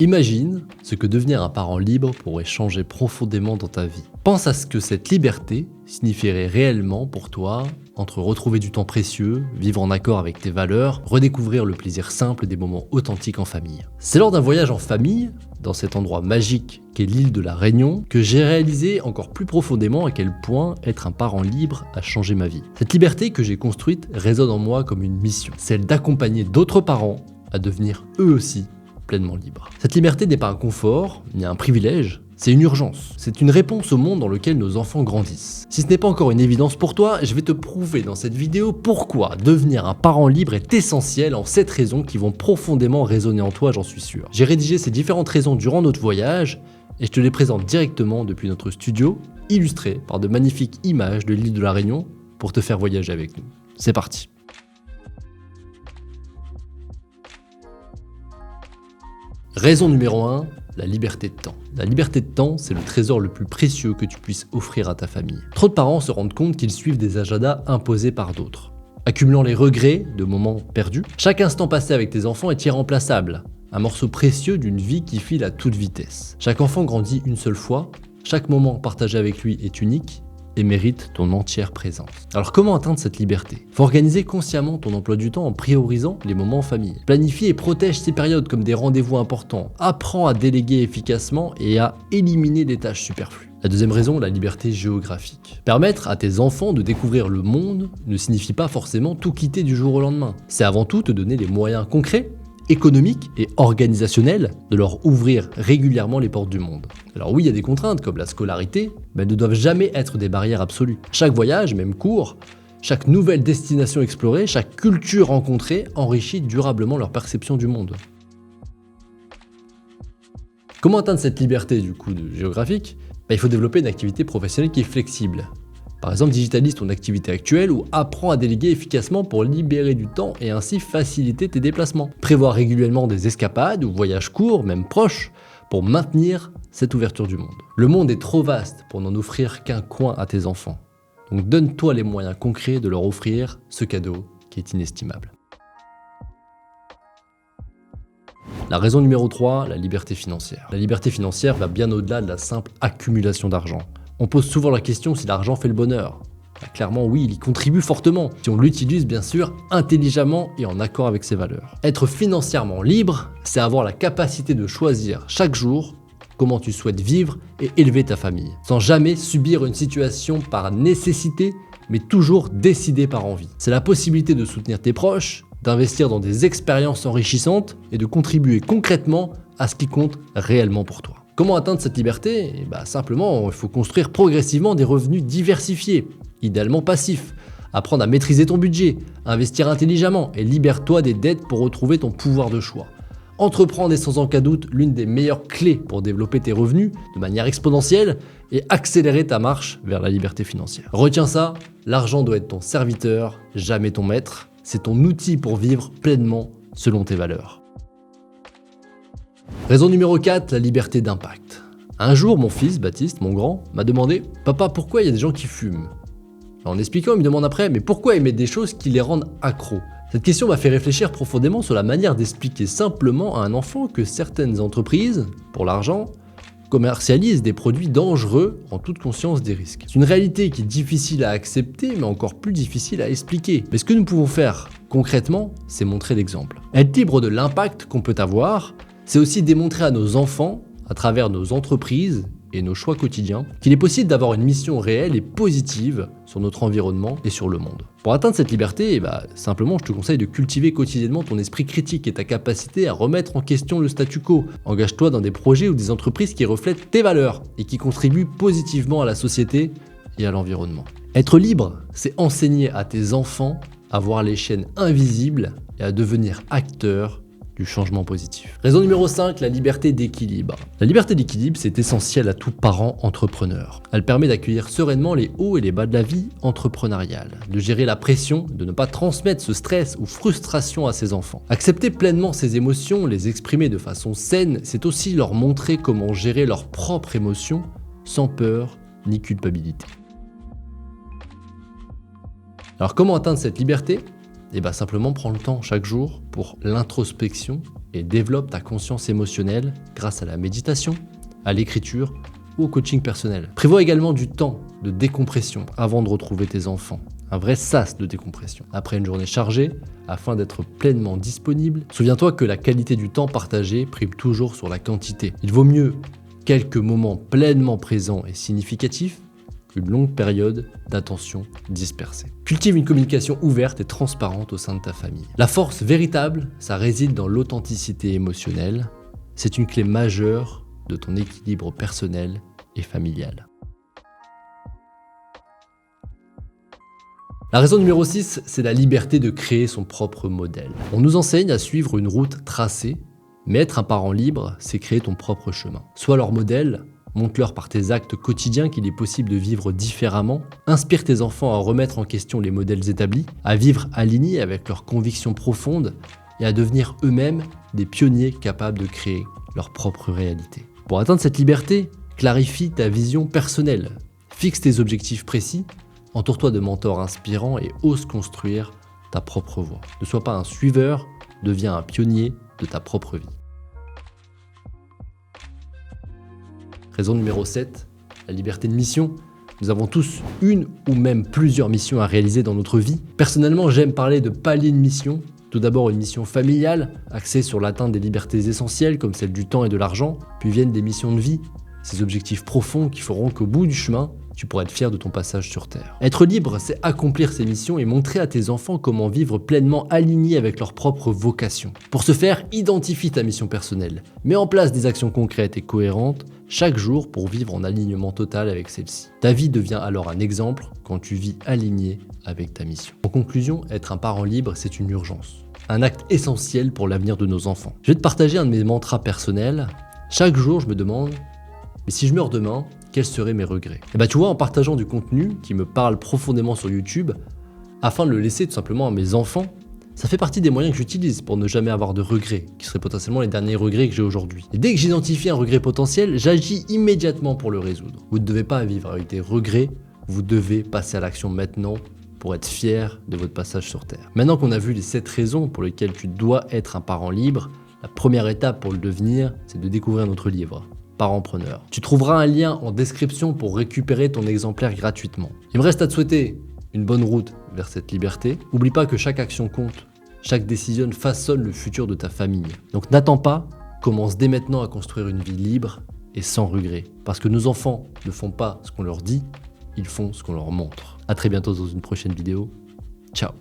Imagine ce que devenir un parent libre pourrait changer profondément dans ta vie. Pense à ce que cette liberté signifierait réellement pour toi entre retrouver du temps précieux, vivre en accord avec tes valeurs, redécouvrir le plaisir simple des moments authentiques en famille. C'est lors d'un voyage en famille, dans cet endroit magique qu'est l'île de la Réunion, que j'ai réalisé encore plus profondément à quel point être un parent libre a changé ma vie. Cette liberté que j'ai construite résonne en moi comme une mission, celle d'accompagner d'autres parents à devenir eux aussi pleinement libres. Cette liberté n'est pas un confort, ni un privilège, c'est une urgence. C'est une réponse au monde dans lequel nos enfants grandissent. Si ce n'est pas encore une évidence pour toi, je vais te prouver dans cette vidéo pourquoi devenir un parent libre est essentiel en 7 raisons qui vont profondément résonner en toi, j'en suis sûr. J'ai rédigé ces différentes raisons durant notre voyage et je te les présente directement depuis notre studio, illustrées par de magnifiques images de l'île de la Réunion pour te faire voyager avec nous. C'est parti. Raison numéro 1, la liberté de temps. La liberté de temps, c'est le trésor le plus précieux que tu puisses offrir à ta famille. Trop de parents se rendent compte qu'ils suivent des agendas imposés par d'autres, accumulant les regrets de moments perdus. Chaque instant passé avec tes enfants est irremplaçable, un morceau précieux d'une vie qui file à toute vitesse. Chaque enfant grandit une seule fois, chaque moment partagé avec lui est unique et mérite ton entière présence. Alors comment atteindre cette liberté? Faut organiser consciemment ton emploi du temps en priorisant les moments en famille. Planifie et protège ces périodes comme des rendez-vous importants. Apprends à déléguer efficacement et à éliminer les tâches superflues. La deuxième raison, la liberté géographique. Permettre à tes enfants de découvrir le monde ne signifie pas forcément tout quitter du jour au lendemain. C'est avant tout te donner les moyens concrets, économique et organisationnel de leur ouvrir régulièrement les portes du monde. Alors oui, il y a des contraintes comme la scolarité, mais elles ne doivent jamais être des barrières absolues. Chaque voyage, même court, chaque nouvelle destination explorée, chaque culture rencontrée enrichit durablement leur perception du monde. Comment atteindre cette liberté géographique? Il faut développer une activité professionnelle qui est flexible. Par exemple, digitalise ton activité actuelle ou apprends à déléguer efficacement pour libérer du temps et ainsi faciliter tes déplacements. Prévois régulièrement des escapades ou voyages courts, même proches, pour maintenir cette ouverture du monde. Le monde est trop vaste pour n'en offrir qu'un coin à tes enfants. Donc donne-toi les moyens concrets de leur offrir ce cadeau qui est inestimable. La raison numéro 3, la liberté financière. La liberté financière va bien au-delà de la simple accumulation d'argent. On pose souvent la question si l'argent fait le bonheur. Clairement oui, il y contribue fortement, si on l'utilise bien sûr intelligemment et en accord avec ses valeurs. Être financièrement libre, c'est avoir la capacité de choisir chaque jour comment tu souhaites vivre et élever ta famille, sans jamais subir une situation par nécessité, mais toujours décidé par envie. C'est la possibilité de soutenir tes proches, d'investir dans des expériences enrichissantes et de contribuer concrètement à ce qui compte réellement pour toi. Comment atteindre cette liberté? Simplement, il faut construire progressivement des revenus diversifiés, idéalement passifs. Apprendre à maîtriser ton budget, investir intelligemment et libère-toi des dettes pour retrouver ton pouvoir de choix. Entreprendre est sans aucun doute l'une des meilleures clés pour développer tes revenus de manière exponentielle et accélérer ta marche vers la liberté financière. Retiens ça, l'argent doit être ton serviteur, jamais ton maître. C'est ton outil pour vivre pleinement selon tes valeurs. Raison numéro 4, la liberté d'impact. Un jour, mon fils, Baptiste, mon grand, m'a demandé « Papa, pourquoi il y a des gens qui fument ?» En expliquant, il me demande après « Mais pourquoi ils mettent des choses qui les rendent accros ?» Cette question m'a fait réfléchir profondément sur la manière d'expliquer simplement à un enfant que certaines entreprises, pour l'argent, commercialisent des produits dangereux en toute conscience des risques. C'est une réalité qui est difficile à accepter, mais encore plus difficile à expliquer. Mais ce que nous pouvons faire concrètement, c'est montrer l'exemple. Être libre de l'impact qu'on peut avoir, c'est aussi démontrer à nos enfants, à travers nos entreprises et nos choix quotidiens, qu'il est possible d'avoir une mission réelle et positive sur notre environnement et sur le monde. Pour atteindre cette liberté, simplement je te conseille de cultiver quotidiennement ton esprit critique et ta capacité à remettre en question le statu quo. Engage-toi dans des projets ou des entreprises qui reflètent tes valeurs et qui contribuent positivement à la société et à l'environnement. Être libre, c'est enseigner à tes enfants à voir les chaînes invisibles et à devenir acteurs du changement positif. Raison numéro 5, la liberté d'équilibre. La liberté d'équilibre, c'est essentiel à tout parent entrepreneur. Elle permet d'accueillir sereinement les hauts et les bas de la vie entrepreneuriale, de gérer la pression, de ne pas transmettre ce stress ou frustration à ses enfants. Accepter pleinement ses émotions, les exprimer de façon saine, c'est aussi leur montrer comment gérer leurs propres émotions sans peur ni culpabilité. Alors comment atteindre cette liberté? Simplement prends le temps chaque jour pour l'introspection et développe ta conscience émotionnelle grâce à la méditation, à l'écriture ou au coaching personnel. Prévois également du temps de décompression avant de retrouver tes enfants. Un vrai sas de décompression. Après une journée chargée, afin d'être pleinement disponible, souviens-toi que la qualité du temps partagé prime toujours sur la quantité. Il vaut mieux quelques moments pleinement présents et significatifs qu'une longue période d'attention dispersée. Cultive une communication ouverte et transparente au sein de ta famille. La force véritable, ça réside dans l'authenticité émotionnelle. C'est une clé majeure de ton équilibre personnel et familial. La raison numéro 6, c'est la liberté de créer son propre modèle. On nous enseigne à suivre une route tracée, mais être un parent libre, c'est créer ton propre chemin. Sois leur modèle, montre-leur par tes actes quotidiens qu'il est possible de vivre différemment, inspire tes enfants à remettre en question les modèles établis, à vivre alignés avec leurs convictions profondes et à devenir eux-mêmes des pionniers capables de créer leur propre réalité. Pour atteindre cette liberté, clarifie ta vision personnelle, fixe tes objectifs précis, entoure-toi de mentors inspirants et ose construire ta propre voie. Ne sois pas un suiveur, deviens un pionnier de ta propre vie. Raison numéro 7, la liberté de mission. Nous avons tous une ou même plusieurs missions à réaliser dans notre vie. Personnellement, j'aime parler de paliers de mission. Tout d'abord, une mission familiale, axée sur l'atteinte des libertés essentielles comme celle du temps et de l'argent. Puis viennent des missions de vie, ces objectifs profonds qui feront qu'au bout du chemin, tu pourras être fier de ton passage sur Terre. Être libre, c'est accomplir ces missions et montrer à tes enfants comment vivre pleinement alignés avec leur propre vocation. Pour ce faire, identifie ta mission personnelle. Mets en place des actions concrètes et cohérentes chaque jour pour vivre en alignement total avec celle-ci. Ta vie devient alors un exemple quand tu vis aligné avec ta mission. En conclusion, être un parent libre, c'est une urgence. Un acte essentiel pour l'avenir de nos enfants. Je vais te partager un de mes mantras personnels. Chaque jour, je me demande, mais si je meurs demain, quels seraient mes regrets? Et tu vois, en partageant du contenu qui me parle profondément sur YouTube, afin de le laisser tout simplement à mes enfants, ça fait partie des moyens que j'utilise pour ne jamais avoir de regrets, qui seraient potentiellement les derniers regrets que j'ai aujourd'hui. Et dès que j'identifie un regret potentiel, j'agis immédiatement pour le résoudre. Vous ne devez pas vivre avec des regrets, vous devez passer à l'action maintenant pour être fier de votre passage sur Terre. Maintenant qu'on a vu les 7 raisons pour lesquelles tu dois être un parent libre, la première étape pour le devenir, c'est de découvrir notre livre. Parentpreneur. Tu trouveras un lien en description pour récupérer ton exemplaire gratuitement. Il me reste à te souhaiter une bonne route vers cette liberté. N'oublie pas que chaque action compte, chaque décision façonne le futur de ta famille. Donc n'attends pas, commence dès maintenant à construire une vie libre et sans regret. Parce que nos enfants ne font pas ce qu'on leur dit, ils font ce qu'on leur montre. À très bientôt dans une prochaine vidéo. Ciao.